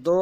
2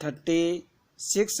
36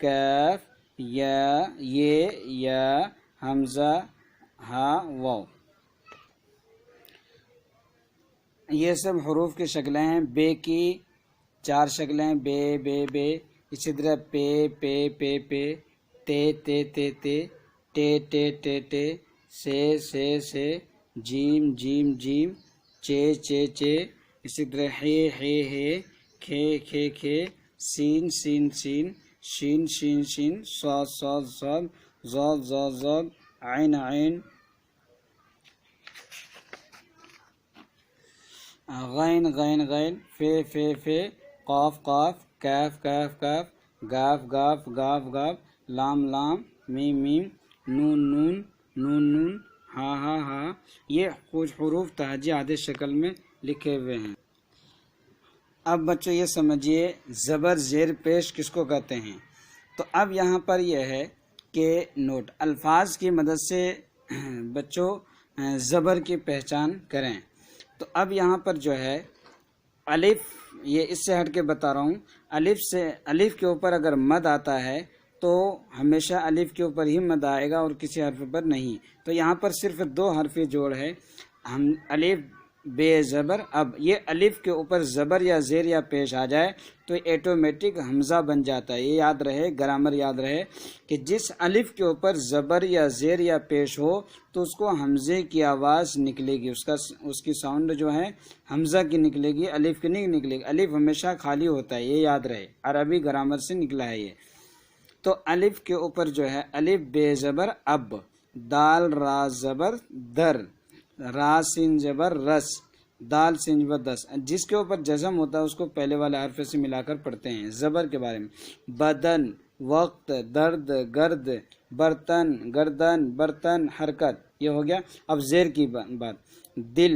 کیف یا یہ یا حمزہ ہا واو، یہ سب حروف کی شکلیں ہیں۔ بے کی 4 شکلیں، بے بے بے، اسی طرح پے پے پے پے، تے تے تے تے، ٹے ٹے ٹے ٹے، سے، جیم جیم جیم، چے چے چے، اسی طرح ہے، کھے کھے کھے، سین سین سین، شین شین شین، صاد صاد صاد، ضاد ضاد ضاد، عین عین، غین غین غین، فے، قاف قاف، کیف کیف کیف، گاف گاف گاف گاف، لام لام، میم میم، نون نون، نون نون، ہا، یہ کچھ حروف تہجی عادی شکل میں لکھے ہوئے ہیں۔ اب بچوں یہ سمجھیے زبر زیر پیش کس کو کہتے ہیں۔ تو اب یہاں پر یہ ہے کہ نوٹ الفاظ کی مدد سے بچوں زبر کی پہچان کریں۔ تو اب یہاں پر جو ہے الف، یہ اس سے ہٹ کے بتا رہا ہوں، الف کے اوپر اگر مد آتا ہے تو ہمیشہ الف کے اوپر ہی مد آئے گا اور کسی حرف پر نہیں۔ تو یہاں پر صرف 2 حرفی جوڑ ہے، ہم الف بے زبر اب، یہ الف کے اوپر زبر یا زیر یا پیش آ جائے تو ایٹومیٹک حمزہ بن جاتا ہے۔ یہ یاد رہے، گرامر یاد رہے کہ جس الف کے اوپر زبر یا زیر یا پیش ہو تو اس کو حمزے کی آواز نکلے گی، اس کی ساؤنڈ جو ہے حمزہ کی نکلے گی، الف کی نہیں نکلے گی۔ الف ہمیشہ خالی ہوتا ہے، یہ یاد رہے، عربی گرامر سے نکلا ہے یہ۔ تو الف کے اوپر جو ہے الف بے زبر اب، دال را زبر در، را سین زبر رس، دال سین زبر دس، جس کے اوپر جزم ہوتا ہے اس کو پہلے والے حرف سے ملا کر پڑھتے ہیں۔ زبر کے بارے میں بدن، وقت، درد، گرد، برتن، گردن، برتن، حرکت، یہ ہو گیا۔ اب زیر کی بات، دل،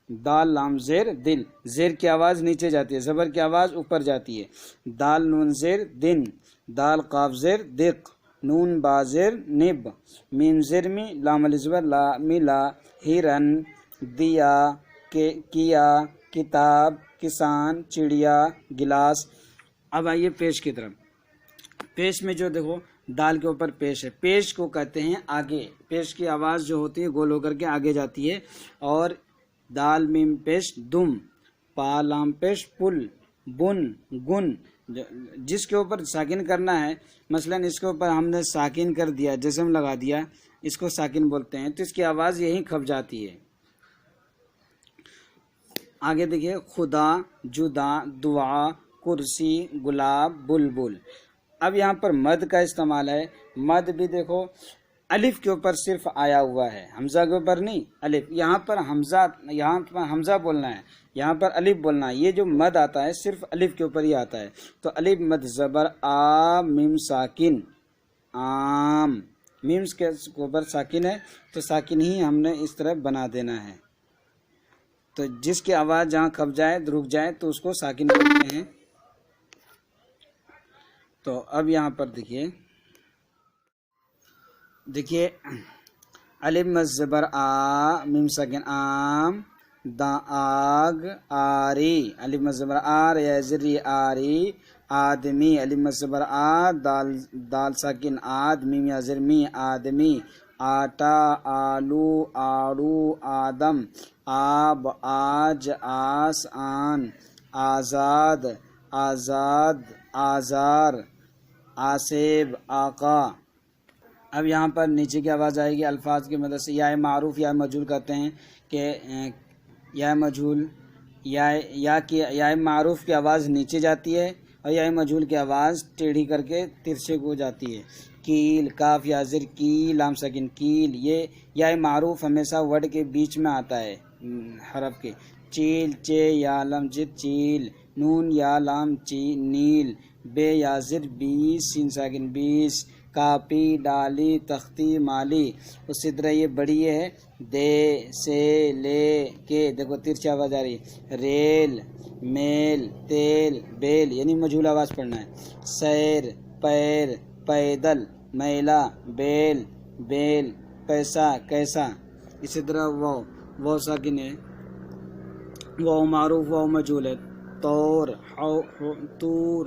دال لام زیر دل، زیر کی آواز نیچے جاتی ہے، زبر کی آواز اوپر جاتی ہے۔ دال نون زیر دن، دال قاف زیر دق، نون با زیر نب، میم زیر می، لام الزبر لا ملا، ہرن، دیا، کیا، کتاب، کسان، چڑیا، گلاس۔ اب آئیے پیش کی طرف۔ پیش میں جو دیکھو دال کے اوپر پیش ہے، پیش کو کہتے ہیں آگے، پیش کی آواز جو ہوتی ہے گول ہو کر کے آگے جاتی ہے۔ اور دال میم پیش دم، پا لام پیش پل، بن گن، جس کے اوپر ساکن کرنا ہے، مثلا اس کے اوپر ہم نے ساکن کر دیا، جزم لگا دیا، اس کو ساکن بولتے ہیں، تو اس کی آواز یہیں کھپ جاتی ہے۔ آگے دیکھیے خدا، جدا، دعا، کرسی، گلاب، بلبل۔ اب یہاں پر مد کا استعمال ہے، مد بھی دیکھو الف کے اوپر صرف آیا ہوا ہے، حمزہ کے اوپر نہیں، الف، یہاں پر حمزہ بولنا ہے، یہاں پر الف بولنا ہے۔ یہ جو مد آتا ہے صرف الف کے اوپر ہی آتا ہے، تو الف مد زبر آ، میم ساکن، آم، میمس کے اوپر ساکن ہے تو ساکن ہی ہم نے اس طرح بنا دینا ہے۔ تو جس کی آواز جہاں کھپ جائے رک جائے تو اس کو ساکن بولتے ہیں۔ تو اب یہاں پر دیکھیے الف مد زبر آ، میم ساکن آم، دا آگ، آری، الف مد زبر آ، یا زری آری، آدمی، الف مد زبر آ، دال ساکن آد، میم یا زر می، آدمی، آٹا، آلو، آڑو، آدم، آب، آج، آس، آن، آزاد، آزاد، آزار، آسیب، آقا۔ اب یہاں پر نیچے کی آواز آئے گی الفاظ کی مدد سے۔ یا معروف یا مجہول کہتے ہیں کہ یا مجہول یا معروف کی آواز نیچے جاتی ہے اور یا مجہول کی آواز ٹیڑھی کر کے ترچھے کو جاتی ہے۔ کیل، کاف یا زر کی، لام ساکن کیل، یہ یا معروف ہمیشہ ورڈ کے بیچ میں آتا ہے حرف کے۔ چیل، چے یا لام جت چیل، نون یا لام چی نیل، بے یا زر بیس، سین ساکن بیس، کاپی، ڈالی، تختی، مالی۔ اسی طرح یہ بڑی ہے دے، سے، لے، کے، دیکھو ترچھی آواز آ رہی ہے۔ ریل، میل، تیل، بیل، یعنی مجہول آواز پڑھنا ہے۔ سیر، پیر، پیدل، میلا، بیل، بیل، پیسہ، کیسا۔ اسی طرح وہ ساکن ہے، وہ معروف وہ مجہول ہے۔ طور، تور،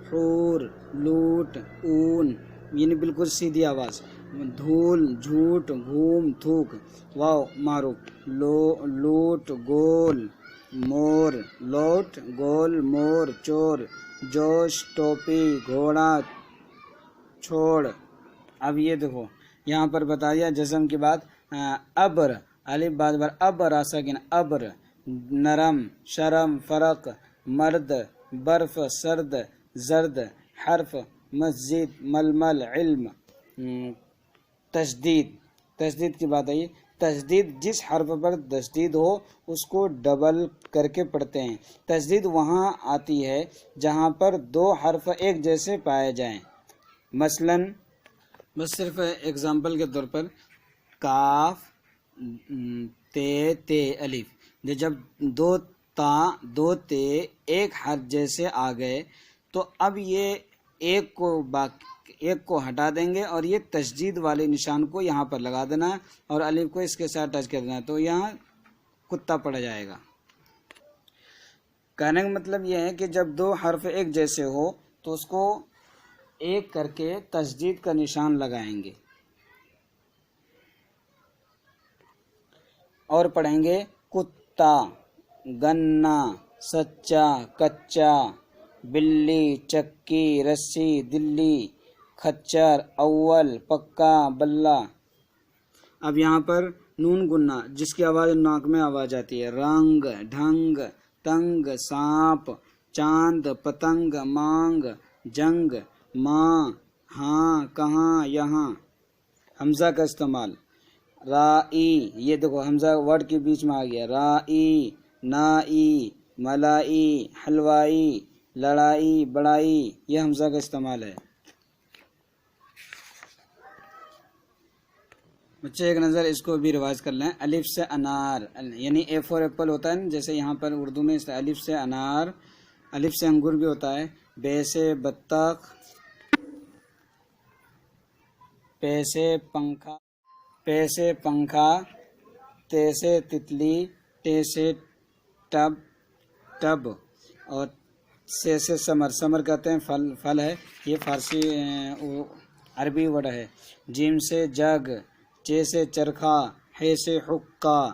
حور، لوٹ، اون، یعنی بالکل سیدھی آواز، دھول، جھوٹ، گھوم، تھوک، واو معروف، لوٹ، گول، مور، لوٹ، گول، مور، چور، جوش، ٹوپی، گھوڑا، چھوڑ۔ اب یہ دیکھو یہاں پر بتا دیا جزم کی بات، ابر، الف بعد بر، اب را ساکن، ابر، نرم، شرم، فرق، مرد، برف، سرد، زرد، حرف، مسجد، ململ، علم، تشدید۔ تشدید کی بات آئی، تشدید جس حرف پر تشدید ہو اس کو ڈبل کر کے پڑھتے ہیں۔ تشدید وہاں آتی ہے جہاں پر دو حرف ایک جیسے پائے جائیں، مثلاً بس صرف اگزامپل کے طور پر کاف، تے، الف، جب دو تا دو تے ایک حرف جیسے آ گئے تو اب یہ ایک کو ہٹا دیں گے اور یہ تشدید والے نشان کو یہاں پر لگا دینا ہے اور الف کو اس کے ساتھ ٹچ کر دینا ہے، تو یہاں کتا پڑ جائے گا۔ کہنے کا مطلب یہ ہے کہ جب دو حرف ایک جیسے ہو تو اس کو ایک کر کے تشدید کا نشان لگائیں گے اور پڑھیں گے کتا، گنا، سچا، کچا، بلی، چکی، رسی، دلی، کھچر، اول، پکا، بلہ۔ اب یہاں پر نون گنا جس کی آواز ناک میں آواز آتی ہے، رنگ، ڈھنگ، تنگ، سانپ، چاند، پتنگ، مانگ، جنگ، ماں، ہاں، کہاں، یہاں۔ حمزہ کا استعمال، رائی، یہ دیکھو حمزہ ورڈ کے بیچ میں آ گیا، رائی، نائی، ملائی، حلوائی، لڑائی، بڑائی، یہ حمزہ کا استعمال ہے۔ بچے ایک نظر اس کو بھی ریوائز کر لیں، الف سے انار، یعنی اے فور ایپل ہوتا ہے جیسے یہاں پر اردو میں الف سے انار، الف سے انگور بھی ہوتا ہے، بے سے بطخ، پے سے پنکھا، تے سے تتلی، ٹے سے ٹب، اور سے ثمر کہتے ہیں، پھل ہے، یہ فارسی عربی ورڈ ہے، جیم سے جگ، چے سے چرخا، ہے سے حقہ،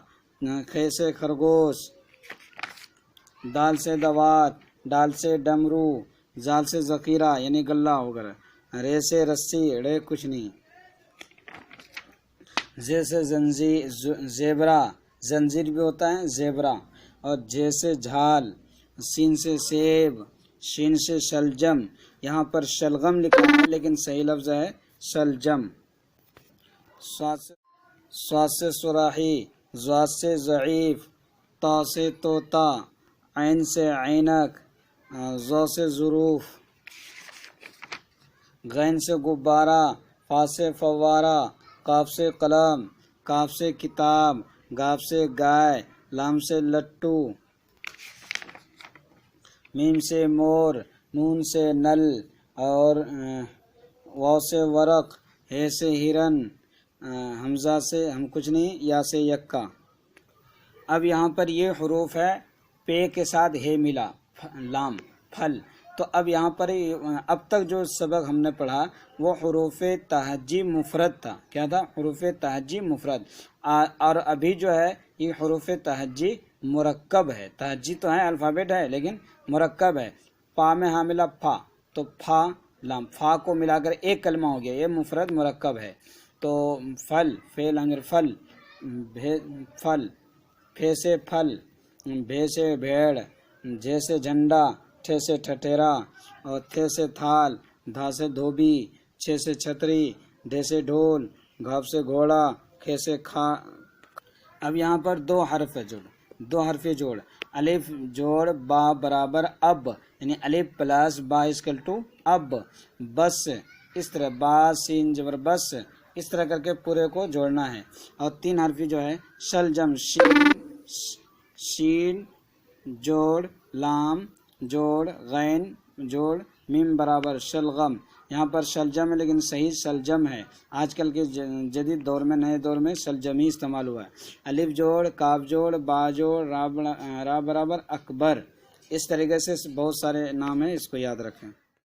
خے سے خرگوش، دال سے دوات، ڈال سے ڈمرو، زال سے ذخیرہ یعنی غلہ وغیرہ، رے سے رسی، ڑے کچھ نہیں، زے سے زیبرا، زنجیر بھی ہوتا ہے زیبرا، اور جے سے جھال، سین سے سیب، شین سے شلجم، یہاں پر شلغم لکھا ہے لیکن صحیح لفظ ہے شلجم، صاد سے سراحی، ضاد سے ضعیف، تا سے طوطا، عین سے عینک، ظا سے ظروف، غین سے غبارہ، فا سے فوارہ، قاف سے قلم، کاف سے کتاب، گاف سے گائے، لام سے لٹو، میم سے مور، نون سے نل، اور واو سے ورق، ہے سے ہرن، حمزہ سے ہم کچھ نہیں، یا سے یکا۔ اب یہاں پر یہ حروف ہے پے کے ساتھ ہے ملا، لام، پھل، تو اب یہاں پر اب تک جو سبق ہم نے پڑھا وہ حروف تہجی مفرد تھا، کیا تھا؟ حروف تہجی مفرد، اور ابھی جو ہے یہ حروف تہجی مرکب ہے، تہجی تو ہے الفابیٹ ہے لیکن مرکب ہے، پا میں حاملہ پھا، تو پھا لام، پھا کو ملا کر ایک کلمہ ہو گیا، یہ مفرد مرکب ہے۔ تو پھل، فعل امر پھل، پھل، پھے سے پھل، بھے سے بھیڑ، جھے سے جھنڈا، ٹھے سے ٹھٹیرا، اور تھے سے تھال، دھا سے دھوبی، چھے سے چھتری، ڈھے سے ڈھول، گھاپ سے گھوڑا، کھے سے کھا۔ اب یہاں پر دو حرف جوڑ، الف جوڑ با برابر اب، یعنی الف پلس با اسکل ٹو اب، بس، اس طرح با سین جبر بس، اس طرح کر کے پورے کو جوڑنا ہے۔ اور تین حرفی جو ہے شلجم، شین جوڑ لام جوڑ غین جوڑ میم برابر شلغم، یہاں پر شلجم ہے لیکن صحیح شلجم ہے، آج کل کے جدید دور میں نئے دور میں شلجم ہی استعمال ہوا ہے۔ الف جوڑ کاف جوڑ با جوڑ را برابر اکبر، اس طریقے سے بہت سارے نام ہیں، اس کو یاد رکھیں۔